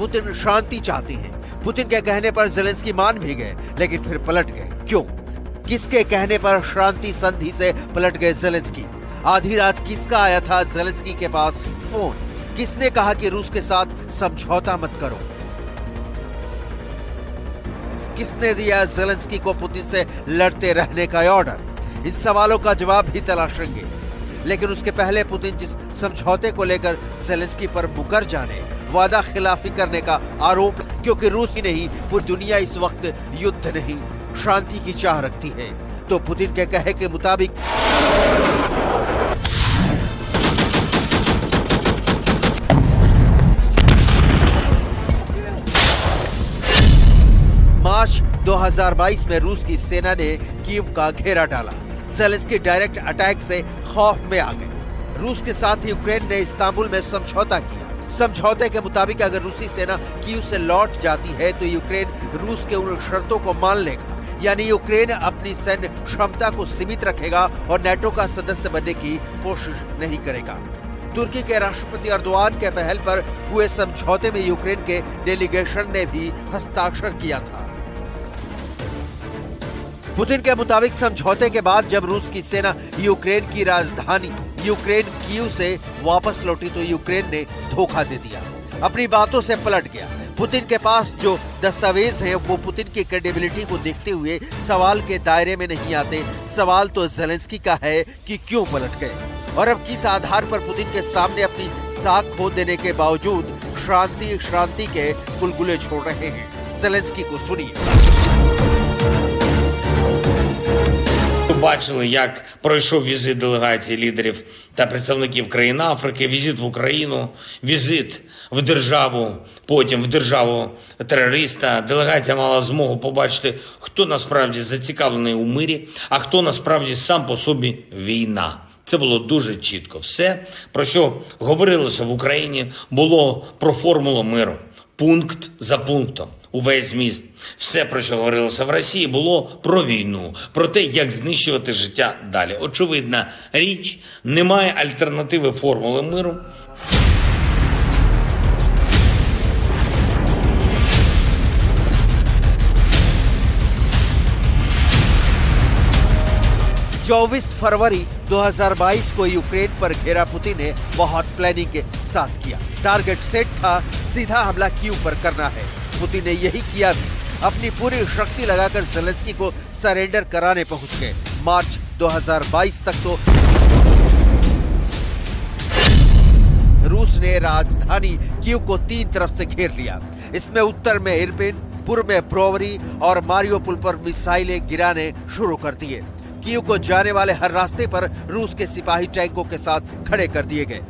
Putin शांति चाहती हैं। Putin के कहने पर ज़ेलेंस्की मान भी गए, लेकिन फिर पलट गए। क्यों? किसके कहने पर शांति संधि से पलट गए ज़ेलेंस्की? आधी रात किसका आया था ज़ेलेंस्की के पास फोन? किसने कहा कि रूस के साथ समझौता मत करो? किसने दिया ज़ेलेंस्की को पुतिन से लड़ते रहने का ऑर्डर? इस सवालों का जवाब भी तलाशेंगे। लेकिन उसके पहले पुतिन जिस समझौते को लेकर ज़ेलेंस्की पर मुकर जाने, वादा खिलाफी करने का आरोप, क्योंकि रूस ही नहीं पूरी दुनिया इस वक्त युद्ध नहीं शांति की चाह रखती है, तो पुतिन के कहे के मुताबिक मार्च 2022 में रूस की सेना ने कीव का घेरा डाला। ज़ेलेंस्की डायरेक्ट अटैक से खौफ में आ गए। रूस के साथ यूक्रेन ने इस्तांबुल में समझौता किया। समझौते के मुताबिक अगर रूसी सेना कीव से लौट जाती है तो यूक्रेन रूस के उन शर्तों को मान लेगा, यानी यूक्रेन अपनी सैन्य क्षमता को सीमित रखेगा और नेटो का सदस्य बनने की कोशिश नहीं करेगा। तुर्की के राष्ट्रपति अर्दोआन के पहल पर हुए समझौते में यूक्रेन के डेलीगेशन ने भी हस्ताक्षर किया था। पुतिन के मुताबिक समझौते के बाद जब रूस की सेना यूक्रेन की राजधानी यूक्रेन कीव से वापस लौटी तो यूक्रेन ने धोखा दे दिया, अपनी बातों से पलट गया। पुतिन के पास जो दस्तावेज हैं वो पुतिन की क्रेडिबिलिटी को देखते हुए सवाल के दायरे में नहीं आते। सवाल तो ज़ेलेंस्की का है कि क्यों पलट गए और अब किस आधार पर पुतिन के सामने अपनी साख खो देने के बावजूद शांति के बुलबुले छोड़ रहे हैं। ज़ेलेंस्की को सुनिए। Бачили, як пройшов візит делегації лідерів та представників країн Африки, візит в Україну, візит в державу, потім в державу терориста. Делегація мала змогу побачити, хто насправді зацікавлений у мирі, а хто насправді сам по собі війна. Це було дуже чітко. Все, про що говорилося в Україні, було про формулу миру. Пункт за пунктом. Увесь зміст. Все, про що говорилося в Росії, було про війну, про те, як знищувати життя далі. Очевидна річ, немає альтернативи формули миру. फरवरी 2022 को यूक्रेन पर घेरा पुतिन ने बहुत प्लानिंग के साथ किया। टारगेट सेट था, सीधा हमला कीव पर करना है। पुतिन ने यही किया भी। अपनी पूरी शक्ति लगाकर ज़ेलेंस्की को सरेंडर कराने पहुंच गए। मार्च 2022 तक तो रूस ने राजधानी कीव को 3 तरफ से घेर लिया। इसमें उत्तर में इरपिन, पूर्व में ब्रोवरी और मारियोपोल पर मिसाइलें गिराने शुरू कर दिए। कीव को जाने वाले हर रास्ते पर रूस के सिपाही टैंकों के साथ खड़े कर दिए गए।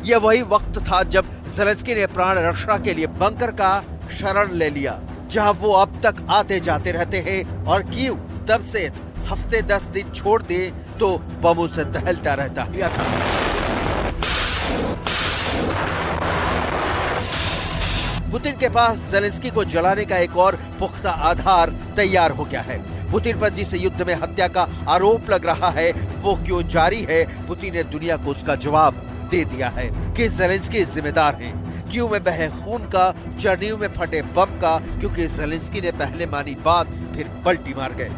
यह वही वक्त था जब ज़ेलेंस्की ने प्राण रक्षा के लिए बंकर का शरण ले लिया, जहां वो अब तक आते जाते रहते हैं और कीव तब से हफ्ते 10 दिन छोड़ दे तो बमों से टहलता रहता है। पुतिन के पास ज़ेलेंस्की को जलाने का एक और पुख्ता आधार तैयार हो गया है। पुतिन पर जिस युद्ध में हत्या का आरोप लग रहा है वो क्यों जारी है, पुतिन ने दुनिया को उसका जवाब दे दिया है कि ज़ेलेंस्की जिम्मेदार हैं। कीव में बहे खून का, चर्नियों में फटे बम का, क्योंकि ज़ेलेंस्की ने पहले मानी बात फिर पलटी मार गए।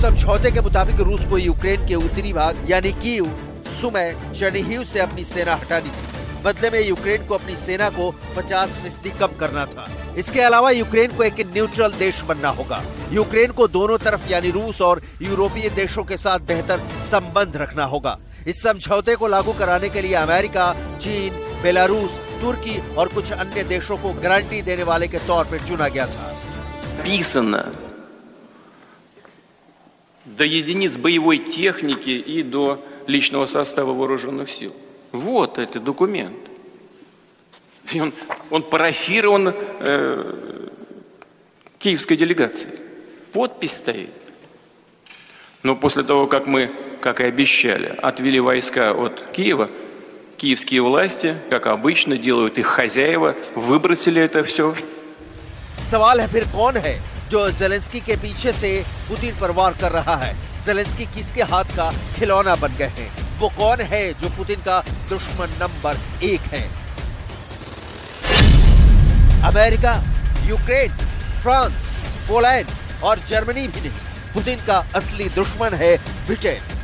समझौते के मुताबिक रूस को यूक्रेन के उत्तरी भाग यानी कीव, सुमे, चर्निहिव से अपनी सेना हटानी थी। बदले में यूक्रेन को अपनी सेना को 50% कम करना था। इसके अलावा यूक्रेन को एक न्यूट्रल देश बनना होगा। यूक्रेन को दोनों तरफ यानी रूस और यूरोपीय देशों के साथ बेहतर संबंध रखना होगा। इस समझौते को लागू कराने के लिए अमेरिका, चीन, बेलारूस, तुर्की और कुछ अन्य देशों को गारंटी देने वाले के तौर पर चुना गया था। Писано до единиц боевой техники и до личного состава вооруженных сил. Вот этот документ. И он парафирован киевской делегацией. Подпись стоит. Но после того, как мы, как и обещали, отвели войска от Киева, Киевские власти, как обычно, делают их хозяева, выбросили это все. सवाल है फिर कौन है जो जेलेंस्की के पीछे से पुतिन पर वार कर रहा है? जेलेंस्की किसके हाथ का खिलौना बन गए हैं? वो कौन है जो पुतिन का दुश्मन नंबर 1 है? अमेरिका, यूक्रेन, फ्रांस, पोलैंड और जर्मनी भी नहीं, पुतिन का असली दुश्मन है ब्रिटेन।